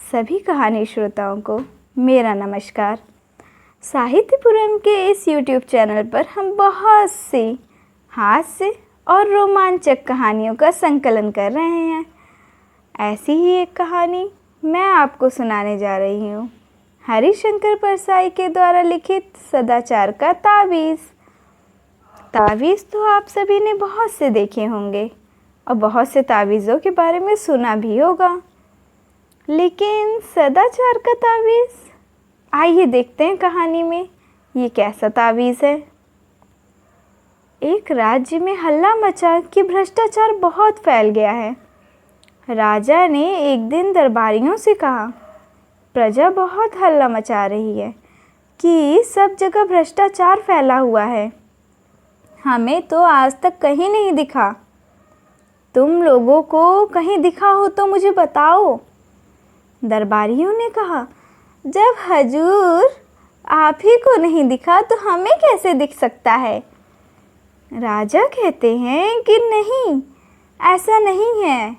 सभी कहानी श्रोताओं को मेरा नमस्कार। साहित्यपुरम के इस YouTube चैनल पर हम बहुत सी हास्य और रोमांचक कहानियों का संकलन कर रहे हैं। ऐसी ही एक कहानी मैं आपको सुनाने जा रही हूँ। हरिशंकर परसाई के द्वारा लिखित सदाचार का तावीज़। तावीज़ तो आप सभी ने बहुत से देखे होंगे और बहुत से तावीज़ों के बारे में सुना भी होगा, लेकिन सदाचार का तावीज़, आइए देखते हैं कहानी में ये कैसा तावीज़ है। एक राज्य में हल्ला मचा कि भ्रष्टाचार बहुत फैल गया है। राजा ने एक दिन दरबारियों से कहा, प्रजा बहुत हल्ला मचा रही है कि सब जगह भ्रष्टाचार फैला हुआ है। हमें तो आज तक कहीं नहीं दिखा। तुम लोगों को कहीं दिखा हो तो मुझे बताओ। दरबारियों ने कहा, जब हजूर आप ही को नहीं दिखा तो हमें कैसे दिख सकता है। राजा कहते हैं कि नहीं, ऐसा नहीं है।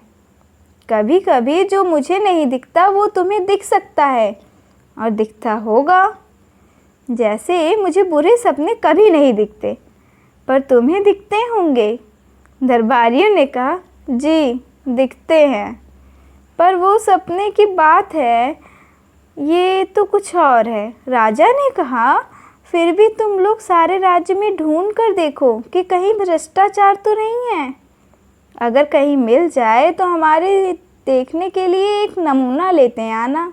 कभी कभी जो मुझे नहीं दिखता वो तुम्हें दिख सकता है और दिखता होगा। जैसे मुझे बुरे सपने कभी नहीं दिखते, पर तुम्हें दिखते होंगे। दरबारियों ने कहा, जी दिखते हैं, पर वो सपने की बात है, ये तो कुछ और है। राजा ने कहा, फिर भी तुम लोग सारे राज्य में ढूंढ कर देखो कि कहीं भ्रष्टाचार तो नहीं है। अगर कहीं मिल जाए तो हमारे देखने के लिए एक नमूना लेते आना।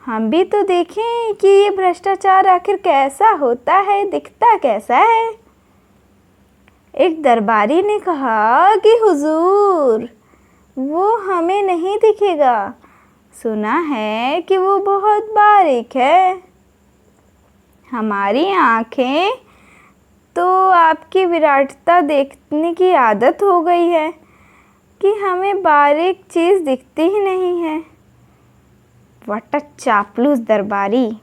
हम भी तो देखें कि ये भ्रष्टाचार आखिर कैसा होता है, दिखता कैसा है। एक दरबारी ने कहा कि हुजूर, वो हमें नहीं दिखेगा। सुना है कि वो बहुत बारीक है। हमारी आँखें तो आपकी विराटता देखने की आदत हो गई है कि हमें बारीक चीज़ दिखती ही नहीं है। वट चापलूस दरबारी,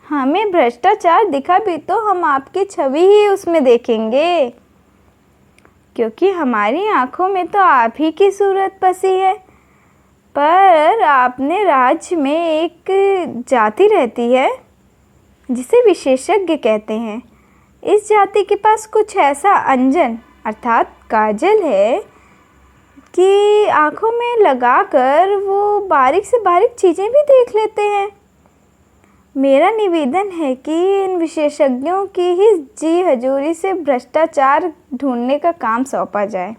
हमें भ्रष्टाचार दिखा भी तो हम आपकी छवि ही उसमें देखेंगे, क्योंकि हमारी आँखों में तो आप ही की सूरत बसी है। पर अपने राज्य में एक जाति रहती है जिसे विशेषज्ञ कहते हैं। इस जाति के पास कुछ ऐसा अंजन अर्थात काजल है कि आँखों में लगाकर वो बारीक से बारीक चीज़ें भी देख लेते हैं। मेरा निवेदन है कि इन विशेषज्ञों की ही जी हजूरी से भ्रष्टाचार ढूंढने का काम सौंपा जाए।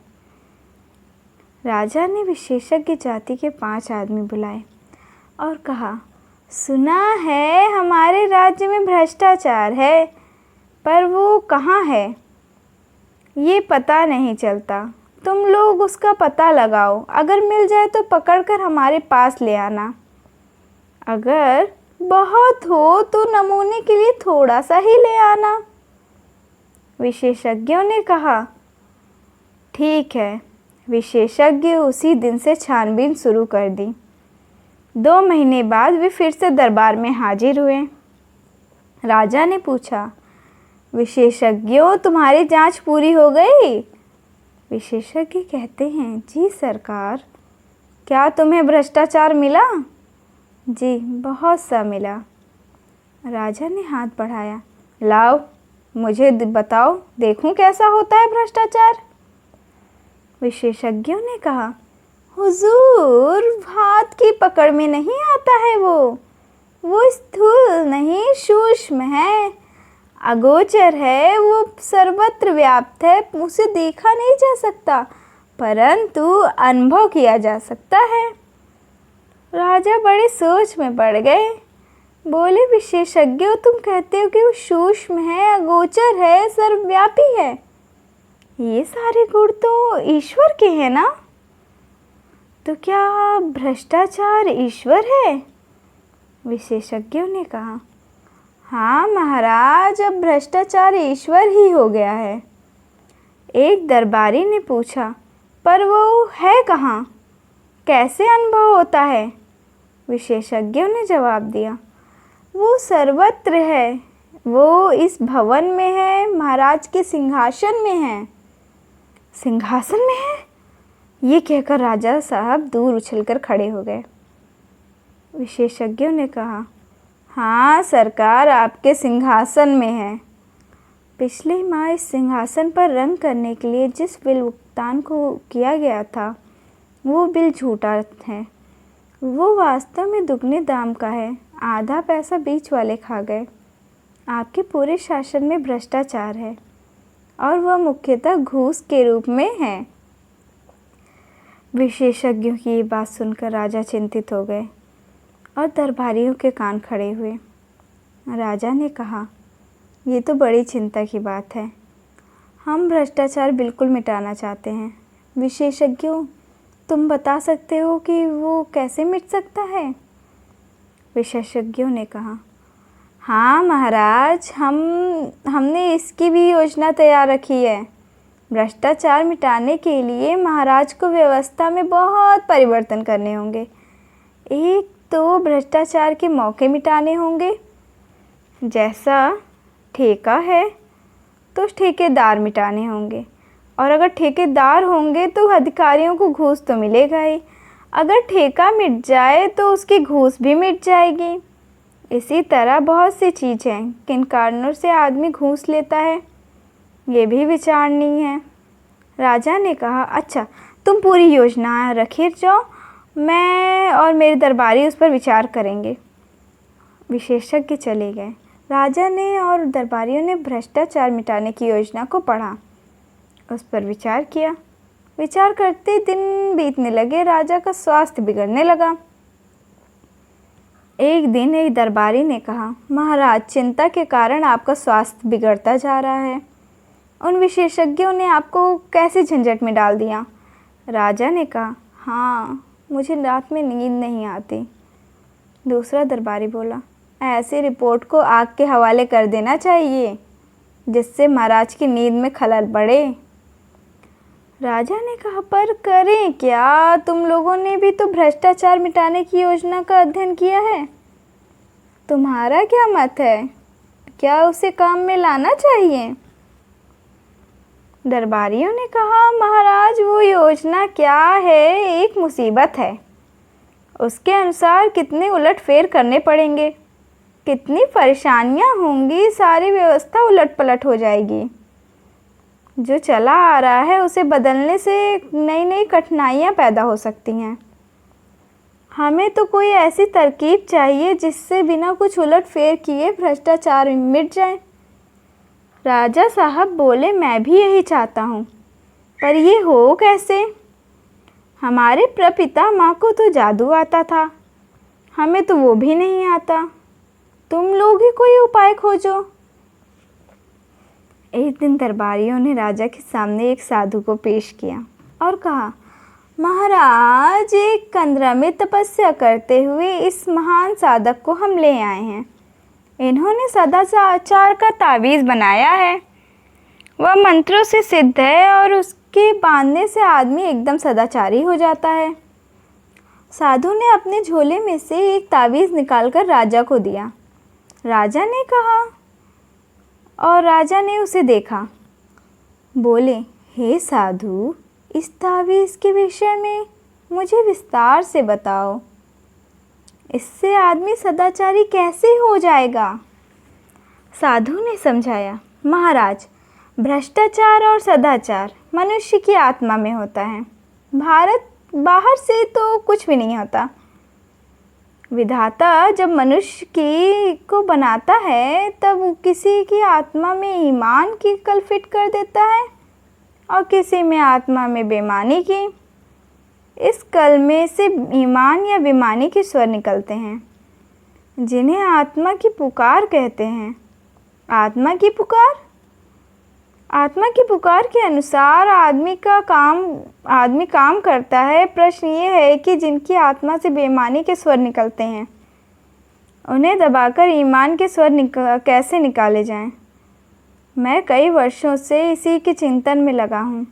राजा ने विशेषज्ञ जाति के 5 आदमी बुलाए और कहा, सुना है हमारे राज्य में भ्रष्टाचार है, पर वो कहाँ है ये पता नहीं चलता। तुम लोग उसका पता लगाओ, अगर मिल जाए तो पकड़कर हमारे पास ले आना। अगर बहुत हो तो नमूने के लिए थोड़ा सा ही ले आना। विशेषज्ञों ने कहा, ठीक है। विशेषज्ञ उसी दिन से छानबीन शुरू कर दी। 2 महीने बाद वे फिर से दरबार में हाजिर हुए। राजा ने पूछा, विशेषज्ञों तुम्हारी जांच पूरी हो गई? विशेषज्ञ कहते हैं, जी सरकार। क्या तुम्हें भ्रष्टाचार मिला? जी बहुत सा मिला। राजा ने हाथ बढ़ाया, लाओ मुझे बताओ, देखूं कैसा होता है भ्रष्टाचार। विशेषज्ञों ने कहा, हुजूर हाथ की पकड़ में नहीं आता है। वो स्थूल नहीं, सूक्ष्म है, अगोचर है, वो सर्वत्र व्याप्त है। उसे देखा नहीं जा सकता, परंतु अनुभव किया जा सकता है। राजा बड़े सोच में पड़ गए। बोले, विशेषज्ञों तुम कहते हो कि वो सूक्ष्म है, अगोचर है, सर्वव्यापी है। ये सारे गुण तो ईश्वर के हैं ना? तो क्या भ्रष्टाचार ईश्वर है? विशेषज्ञों ने कहा, हाँ महाराज, अब भ्रष्टाचार ईश्वर ही हो गया है। एक दरबारी ने पूछा, पर वो है कहाँ, कैसे अनुभव होता है? विशेषज्ञों ने जवाब दिया, वो सर्वत्र है। वो इस भवन में है, महाराज के सिंहासन में है। सिंहासन में है? ये कहकर राजा साहब दूर उछलकर खड़े हो गए। विशेषज्ञों ने कहा, हाँ, सरकार आपके सिंहासन में है। पिछले माह इस सिंहासन पर रंग करने के लिए जिस बिल भुगतान को किया गया था वो बिल झूठा है। वो वास्तव में दुगने दाम का है। आधा पैसा बीच वाले खा गए। आपके पूरे शासन में भ्रष्टाचार है और वह मुख्यतः घूस के रूप में है। विशेषज्ञों की ये बात सुनकर राजा चिंतित हो गए और दरबारियों के कान खड़े हुए। राजा ने कहा, ये तो बड़ी चिंता की बात है। हम भ्रष्टाचार बिल्कुल मिटाना चाहते हैं। विशेषज्ञों, तुम बता सकते हो कि वो कैसे मिट सकता है? विशेषज्ञों ने कहा, हाँ महाराज, हमने इसकी भी योजना तैयार रखी है। भ्रष्टाचार मिटाने के लिए महाराज को व्यवस्था में बहुत परिवर्तन करने होंगे। एक तो भ्रष्टाचार के मौके मिटाने होंगे। जैसा ठेका है तो ठेकेदार मिटाने होंगे, और अगर ठेकेदार होंगे तो अधिकारियों को घूस तो मिलेगा ही। अगर ठेका मिट जाए तो उसकी घूस भी मिट जाएगी। इसी तरह बहुत सी चीज़ें हैं किन कारणों से आदमी घूस लेता है, ये भी विचारनी है। राजा ने कहा, अच्छा, तुम पूरी योजना रखे जाओ, मैं और मेरे दरबारी उस पर विचार करेंगे। विशेषज्ञ चले गए। राजा ने और दरबारियों ने भ्रष्टाचार मिटाने की योजना को पढ़ा, उस पर विचार किया। विचार करते दिन बीतने लगे। राजा का स्वास्थ्य बिगड़ने लगा। एक दिन एक दरबारी ने कहा, महाराज, चिंता के कारण आपका स्वास्थ्य बिगड़ता जा रहा है। उन विशेषज्ञों ने आपको कैसे झंझट में डाल दिया? राजा ने कहा, हाँ, मुझे रात में नींद नहीं आती। दूसरा दरबारी बोला, ऐसी रिपोर्ट को आग के हवाले कर देना चाहिए जिससे महाराज की नींद में खलल पड़े। राजा ने कहा, पर करें क्या? तुम लोगों ने भी तो भ्रष्टाचार मिटाने की योजना का अध्ययन किया है। तुम्हारा क्या मत है? क्या उसे काम में लाना चाहिए? दरबारियों ने कहा, महाराज, वो योजना क्या है? एक मुसीबत है। उसके अनुसार कितने उलटफेर करने पड़ेंगे, कितनी परेशानियां होंगी, सारी व्यवस्था उलट पलट हो जाएगी। जो चला आ रहा है उसे बदलने से नई नई कठिनाइयाँ पैदा हो सकती हैं। हमें तो कोई ऐसी तरकीब चाहिए जिससे बिना कुछ उलट फेर किए भ्रष्टाचार मिट जाए। राजा साहब बोले, मैं भी यही चाहता हूँ, पर ये हो कैसे? हमारे प्रपितामह को तो जादू आता था, हमें तो वो भी नहीं आता। तुम लोग ही कोई उपाय खोजो। एक दिन दरबारियों ने राजा के सामने एक साधु को पेश किया और कहा, महाराज, एक कंदरा में तपस्या करते हुए इस महान साधक को हम ले आए हैं। इन्होंने सदाचार का तावीज़ बनाया है। वह मंत्रों से सिद्ध है और उसके बांधने से आदमी एकदम सदाचारी हो जाता है। साधु ने अपने झोले में से एक तावीज़ निकालकर राजा को दिया। राजा ने कहा, और राजा ने उसे देखा। बोले, हे साधु, इस तावीज़ के विषय में मुझे विस्तार से बताओ। इससे आदमी सदाचारी कैसे हो जाएगा? साधु ने समझाया, महाराज, भ्रष्टाचार और सदाचार मनुष्य की आत्मा में होता है। बाहर से तो कुछ भी नहीं होता। विधाता जब मनुष्य को बनाता है तब किसी की आत्मा में ईमान की कल फिट कर देता है और किसी में आत्मा में बेईमानी की। इस कल में से ईमान या बेईमानी के स्वर निकलते हैं, जिन्हें आत्मा की पुकार कहते हैं। आत्मा की पुकार के अनुसार आदमी काम करता है। प्रश्न ये है कि जिनकी आत्मा से बेईमानी के स्वर निकलते हैं, उन्हें दबाकर ईमान के स्वर कैसे निकाले जाएं? मैं कई वर्षों से इसी के चिंतन में लगा हूँ।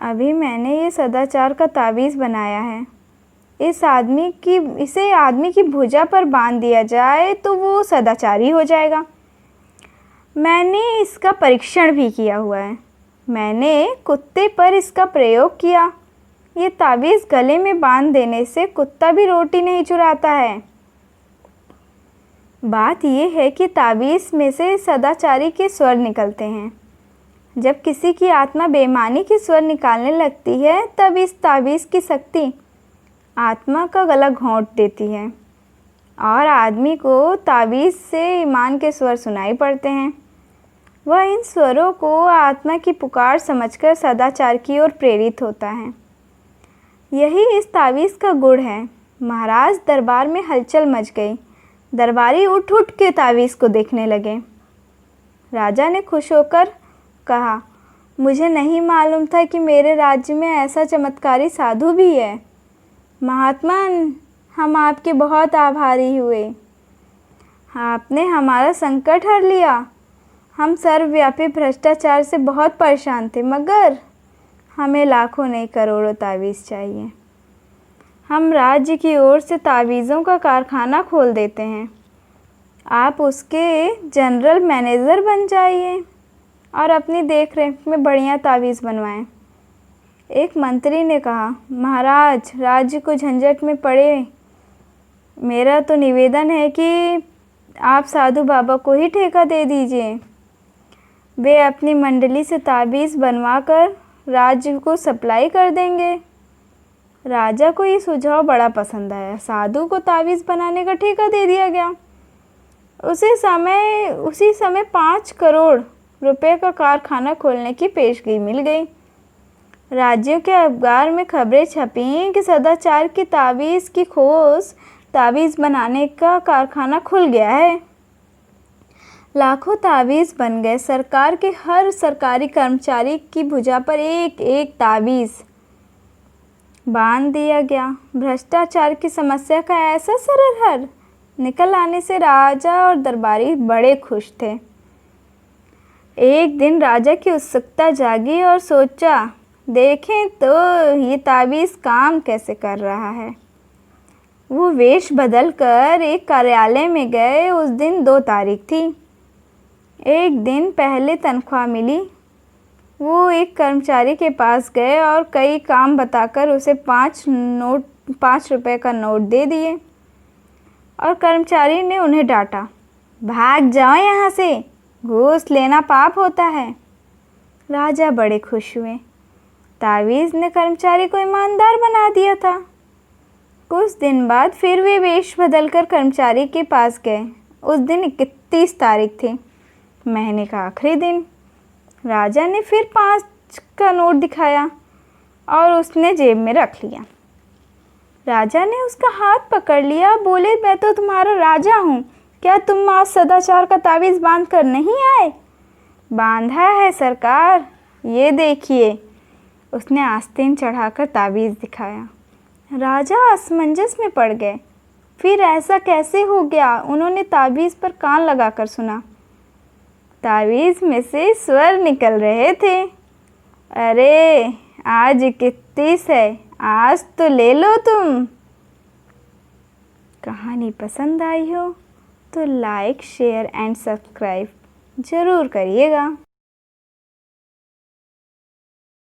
अभी मैंने ये सदाचार का तावीज़ बनाया है। इसे आदमी की भुजा पर बांध दिया जाए तो वो सदाचारी हो जाएगा। मैंने इसका परीक्षण भी किया हुआ है। मैंने कुत्ते पर इसका प्रयोग किया। ये ताबीज़ गले में बांध देने से कुत्ता भी रोटी नहीं चुराता है। बात यह है कि ताबीज़ में से सदाचारी के स्वर निकलते हैं। जब किसी की आत्मा बेईमानी के स्वर निकालने लगती है, तब इस ताबीज़ की शक्ति आत्मा का गला घोंट देती है और आदमी को ताबीज़ से ईमान के स्वर सुनाई पड़ते हैं। वह इन स्वरों को आत्मा की पुकार समझकर सदाचार की ओर प्रेरित होता है। यही इस ताबीज़ का गुण है। महाराज दरबार में हलचल मच गई। दरबारी उठ उठ के ताबीज़ को देखने लगे। राजा ने खुश होकर कहा, मुझे नहीं मालूम था कि मेरे राज्य में ऐसा चमत्कारी साधु भी है। महात्मन, हम आपके बहुत आभारी हुए। आपने हमारा संकट हर लिया। हम सर्वव्यापी भ्रष्टाचार से बहुत परेशान थे, मगर हमें लाखों नहीं करोड़ों ताबीज़ चाहिए। हम राज्य की ओर से ताबीज़ों का कारखाना खोल देते हैं। आप उसके जनरल मैनेजर बन जाइए और अपनी देखरेख में बढ़िया ताबीज़ बनवाएं। एक मंत्री ने कहा, महाराज, राज्य को झंझट में पड़े मेरा तो निवेदन है कि आप साधु बाबा को ही ठेका दे दीजिए। वे अपनी मंडली से ताबीज़ बनवाकर राज्य को सप्लाई कर देंगे। राजा को ये सुझाव बड़ा पसंद आया। साधु को ताबीज़ बनाने का ठेका दे दिया गया। उसी समय 5 करोड़ रुपए का कारखाना खोलने की पेशगी मिल गई। राज्यों के अखबार में खबरें छपी कि सदाचार की ताबीज़ की खोज, ताबीज़ बनाने का कारखाना खुल गया है। लाखों ताबीज़ बन गए। सरकार के हर सरकारी कर्मचारी की भुजा पर एक एक ताबीज़ बांध दिया गया। भ्रष्टाचार की समस्या का ऐसा सरल हल निकल आने से राजा और दरबारी बड़े खुश थे। एक दिन राजा की उत्सुकता जागी और सोचा, देखें तो ये ताबीज़ काम कैसे कर रहा है। वो वेश बदल कर एक कार्यालय में गए। उस दिन 2 तारीख थी। एक दिन पहले तनख्वाह मिली। वो एक कर्मचारी के पास गए और कई काम बताकर उसे 5 रुपए का नोट दे दिए और कर्मचारी ने उन्हें डांटा, भाग जाओ यहाँ से, घूस लेना पाप होता है। राजा बड़े खुश हुए। ताबीज़ ने कर्मचारी को ईमानदार बना दिया था। कुछ दिन बाद फिर वे वेश बदलकर कर्मचारी के पास गए। उस दिन 31 तारीख थी, महीने का आखिरी दिन। राजा ने फिर 5 का नोट दिखाया और उसने जेब में रख लिया। राजा ने उसका हाथ पकड़ लिया, बोले, मैं तो तुम्हारा राजा हूँ, क्या तुम आज सदाचार का ताबीज़ बांध कर नहीं आए? बांधा है सरकार, ये देखिए। उसने आस्तीन चढ़ाकर ताबीज़ दिखाया। राजा असमंजस में पड़ गए। फिर ऐसा कैसे हो गया? उन्होंने ताबीज़ पर कान लगाकर सुना। ताबीज़ में से स्वर निकल रहे थे, अरे आज 31 है, आज तो ले लो तुम। कहानी पसंद आई हो तो लाइक, शेयर एंड सब्सक्राइब ज़रूर करिएगा।